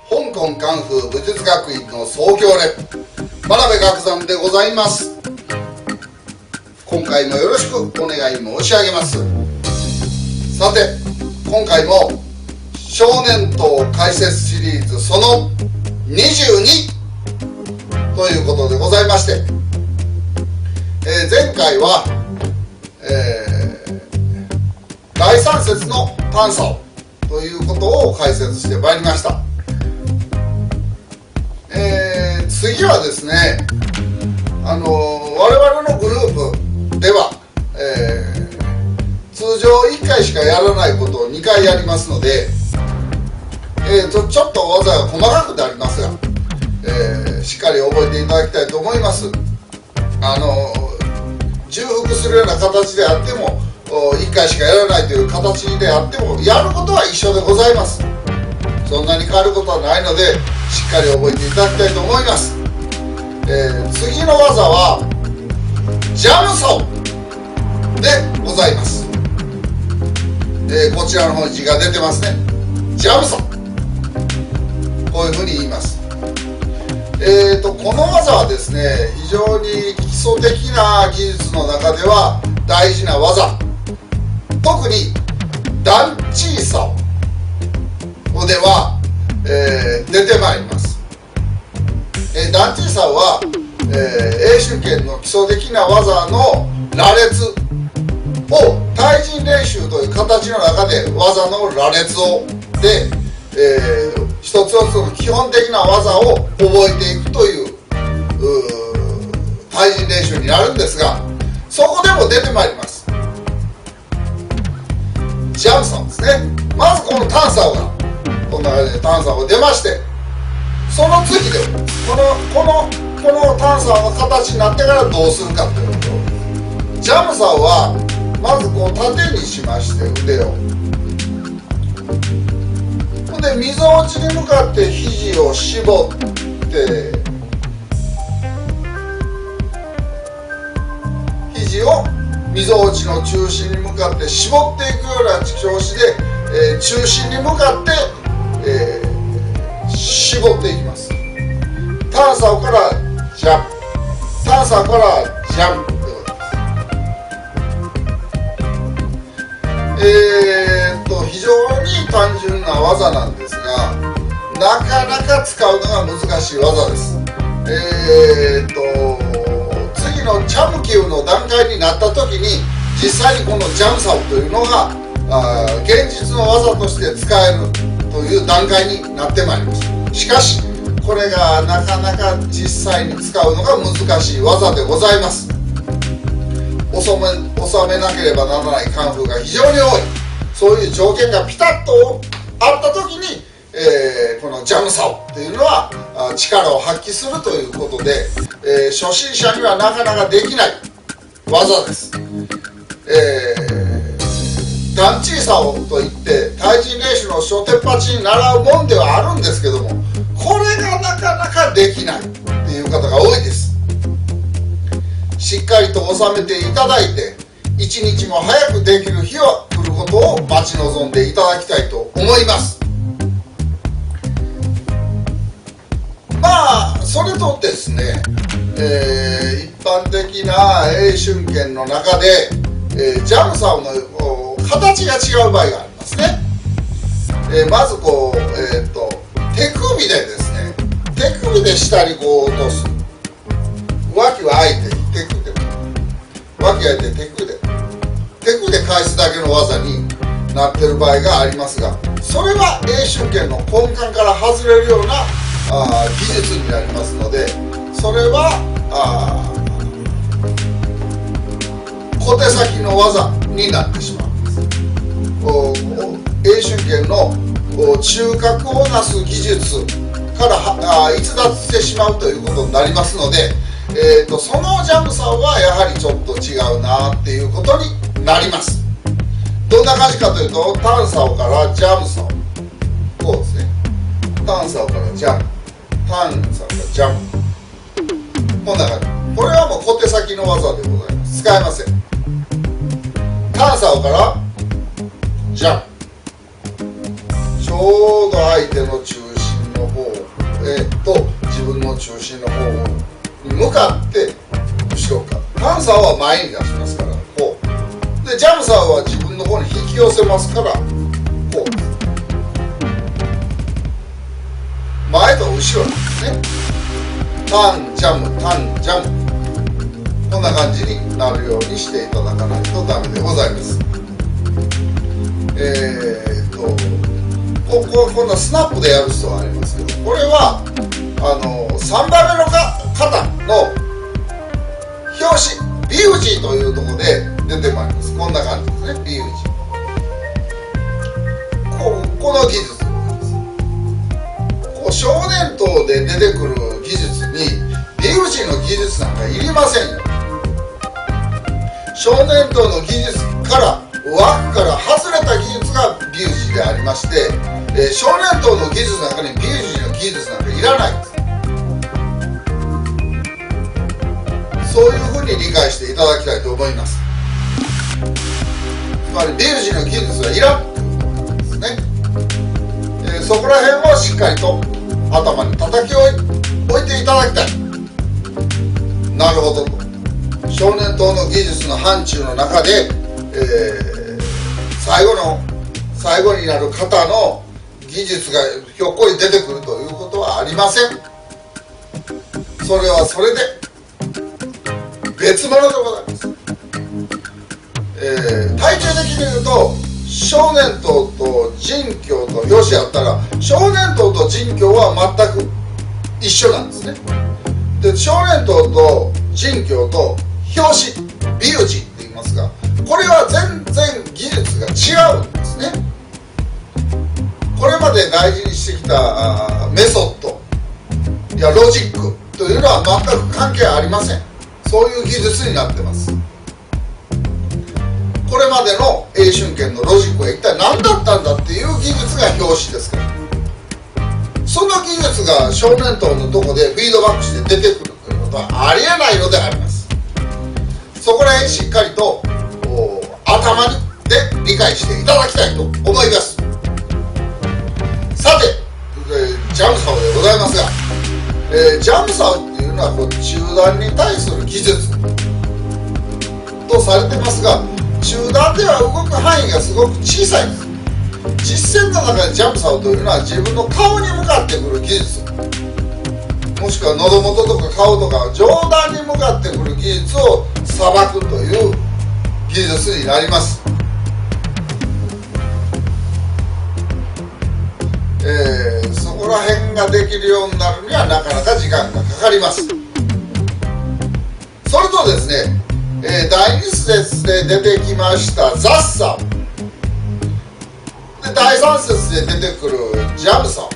香港カンフー武術学院の総教練真鍋学山でございます。今回もよろしくお願い申し上げます。さて、今回も少年党解説シリーズその22ということでございまして、前回は、第3節の探査をということを解説してまいりました。次はですね、我々のグループでは、通常1回しかやらないことを2回やりますので、ちょっと技が細かくなりますが、しっかり覚えていただきたいと思います。重複するような形であっても1回しかやらないという形であってもやることは一緒でございます。そんなに変わることはないのでしっかり覚えていただきたいと思います。次の技はジャムソンでございます。こちらの方に字が出てますね。ジャムソン、こういうふうに言います。この技はですね、非常に基礎的な技術の中では大事な技、特にダンチーサオでは、出てまいります。ダンチーサオは、英春拳の基礎的な技の羅列を対人練習という形の中で技の羅列をで、一つ一つの基本的な技を覚えていくという対人練習になるんですが、そこでも出てまいります。ジャムソンですね。まずこのタンサオがこんな感じでタンサオが出まして、その次でこのタンサオの形になってからどうするかというと、ジャムサオはまずこう縦にしまして腕を、でみぞおちに向かって肘を絞って肘をみぞおちの中心に向かって絞っていくような調子で、中心に向かって、絞っていきます。タンサオからジャンプ、タンサオからジャンプということです。非常に単純な技なんですが、なかなか使うのが難しい技です。次のチャムキューの段階になった時に実際にこのジャムサオというのが現実の技として使えるという段階になってまいります。しかしこれがなかなか実際に使うのが難しい技でございます。収めなければならないカンフーが非常に多い、そういう条件がピタッとあった時に、このジャムサオというのは力を発揮するということで、初心者にはなかなかできない技です。ダンチーサオといって対人練習の初手っ端に習うもんではあるんですけども、これがなかなかできないっていう方が多いです。しっかりと収めていただいて一日も早くできる日は来ることを待ち望んでいただきたいと思います。まあそれとですね、一般的な英春拳の中で、ジャムサオの形が違う場合がありますね。まずこう、手首でですね、手首で下にこう落とす、脇は開いて手首で、脇開いて手首で返すだけの技になっている場合がありますが、それは英春拳の根幹から外れるような技術になりますので、それは小手先の技になってしまうんです。英春拳の中核をなす技術から逸脱してしまうということになりますので、そのジャムサオはやはりちょっと違うなっていうことになります。どんな感じかというと、タンサオからジャムサオ、こうですね。タンサオからジャム、タンサオからジャム、こんな感じ。これはもう小手先の技でございます。使えません。タンサオからジャンプ、ちょうど相手の中心の方と自分の中心の方に向かって後ろから、パンサーは前に出しますから、こうでジャムサーは自分の方に引き寄せますから、こう前と後ろなんですね。ターンジャムターンジャム、こんな感じになるようにしていただかないとダメでございます。こんなスナップでやる必要がありますけど、これは3番目の肩の表紙 B 打ちというところで出てまいります。こんな感じですね。 B 打ち、この技術です。こう少年刀で出てくる技術に B 打ちの技術なんかいりませんよ。少年刀の技術から枠から外れた技術が B 打ちでありまして、少年刀の技術の中に B 打ちの技術なんかいらないんです。そういうふうに理解していただきたいと思います。つまり B 打ちの技術はいらんということですね。そこら辺をしっかりと頭に叩き置いていただきたい。なるほどと。少年刀の技術の範疇の中で、最後になる型の技術がひょっこり出てくるということはありません。それはそれで別物でございます。体系的に言うと、少年刀と人教と表紙やったら、少年刀と人教は全く一緒なんですね。で、少年刀と人教と表紙 B 打ちって言いますが、これは全然技術が違うんですね。これまで大事にしてきたメソッドやロジックというのは全く関係ありません。そういう技術になってます。これまでの英春拳のロジックは一体何だったんだっていう技術が表紙ですから、その技術が少年刀のとこでフィードバックして出てくるということはありえないのであります。そこら辺しっかりと頭で理解していただきたいと思います。さて、ジャムサオでございますが、ジャムサオっていうのは中段に対する技術とされてますが、中段では動く範囲がすごく小さいです。実践の中でジャムサオというのは自分の顔に向かってくる技術、もしくは喉元とか顔とか上段に向かってくる技術をさばくという技術になります。そこら辺ができるようになるにはなかなか時間がかかります。それとですね、第2節で出てきましたザッサオで、第3節で出てくるジャムサオ、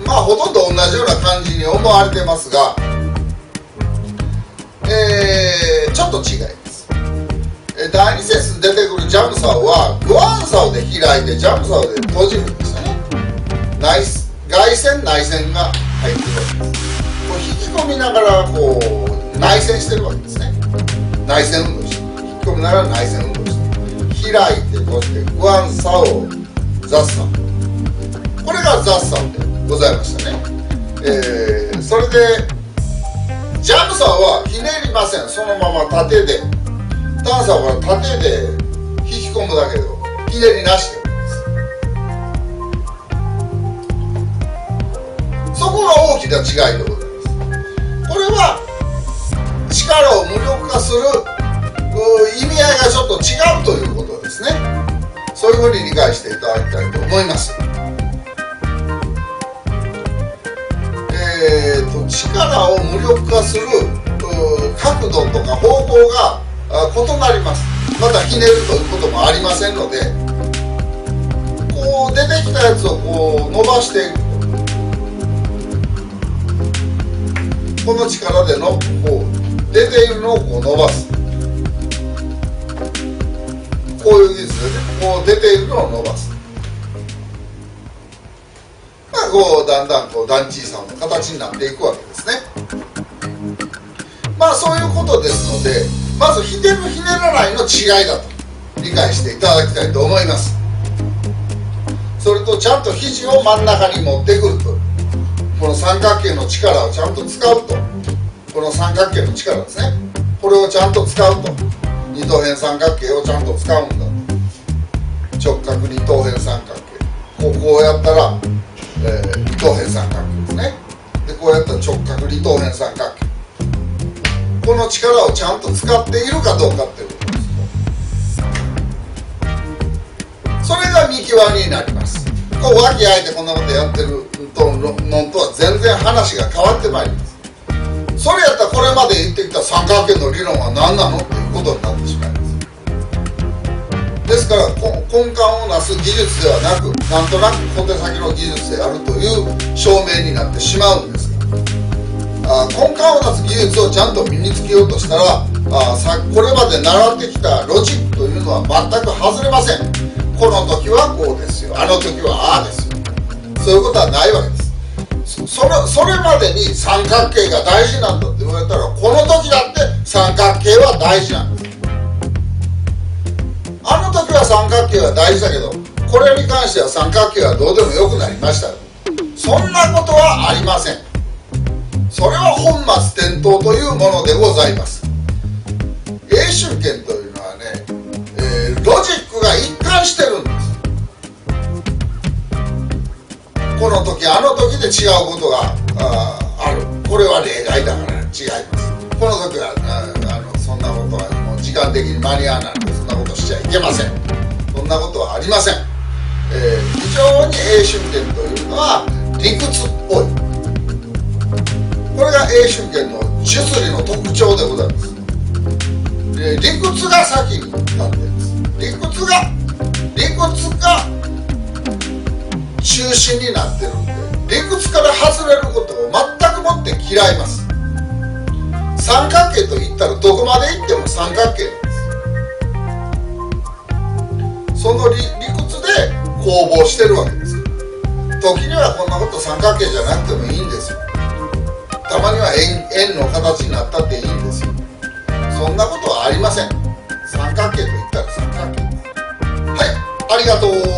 まあほとんど同じような感じに思われてますが、ちょっと違います。第2節で出てくるジャムサオはグアンサオで開いてジャムサオで閉じるんですよね。外旋内旋が入ってるわけです。こう引き込みながらこう内旋してるわけですね。内旋運動して、引き込みながら内旋運動して、開いて閉じてグアンサオザッサオ、これがザッサオでございましたね。それでジャムサオはひねりません。そのまま縦で、タンサオは縦で引き込むだけでひねりなしで、そこが大きな違いでございます。これは力を無力化する意味合いがちょっと違うということですね。そういうふうに理解していただきたいと思います。力を無力化する角度とか方向が異なります。またひねるということもありませんので、こう出てきたやつをこう伸ばしていく、この力でこう出ているのをこう伸ばす、こういう技術でね、こう出ているのを伸ばす、まあこうだんだんこう団地さんの形になっていくわけですね。まあそういうことですので、まずひねるひねらないの違いだと理解していただきたいと思います。それとちゃんと肘を真ん中に持ってくると、の三角形の力をちゃんと使うと、この三角形の力ですね、これをちゃんと使うと、二等辺三角形をちゃんと使うんだと。直角二等辺三角形、こうやったら、二等辺三角形ですね。でこうやったら直角二等辺三角形、この力をちゃんと使っているかどうかっていうことです。それが見極めになります。こう和気あいてこんなことやってるのとは全然話が変わってまいります。それやったらこれまで言ってきた三角形の理論は何なのっていうことになってしまいます。ですから根幹をなす技術ではなく、なんとなく小手先の技術であるという証明になってしまうんですが、根幹をなす技術をちゃんと身につけようとしたら、これまで習ってきたロジックというのは全く外れません。この時はこうですよ、あの時はああですよ、そういうことはないわけです。それまでに三角形が大事なんだって言われたら、この時だって三角形は大事なんです。あの時は三角形は大事だけど、これに関しては三角形はどうでもよくなりました。そんなことはありません。それは本末転倒というものでございます。英春圏というのはね、ロジックが一貫してるんです。この時あの時で違うことがある、これは例外だから違います。この時はそんなことはもう時間的に間に合わないので、そんなことしちゃいけません。そんなことはありません。非常に英春圏というのは理屈っぽい、これが英春圏の術理の特徴でございます。理屈が先になっているんです。理屈が中心になってるんで、理屈から外れることを全くもって嫌います。三角形といったらどこまでいっても三角形なんです。その理屈で攻防してるわけです。時にはこんなこと三角形じゃなくてもいいんですよ。たまには円の形になったっていいんですよ。そんなことはありません。三角形といったら三角形です。はい、ありがとう。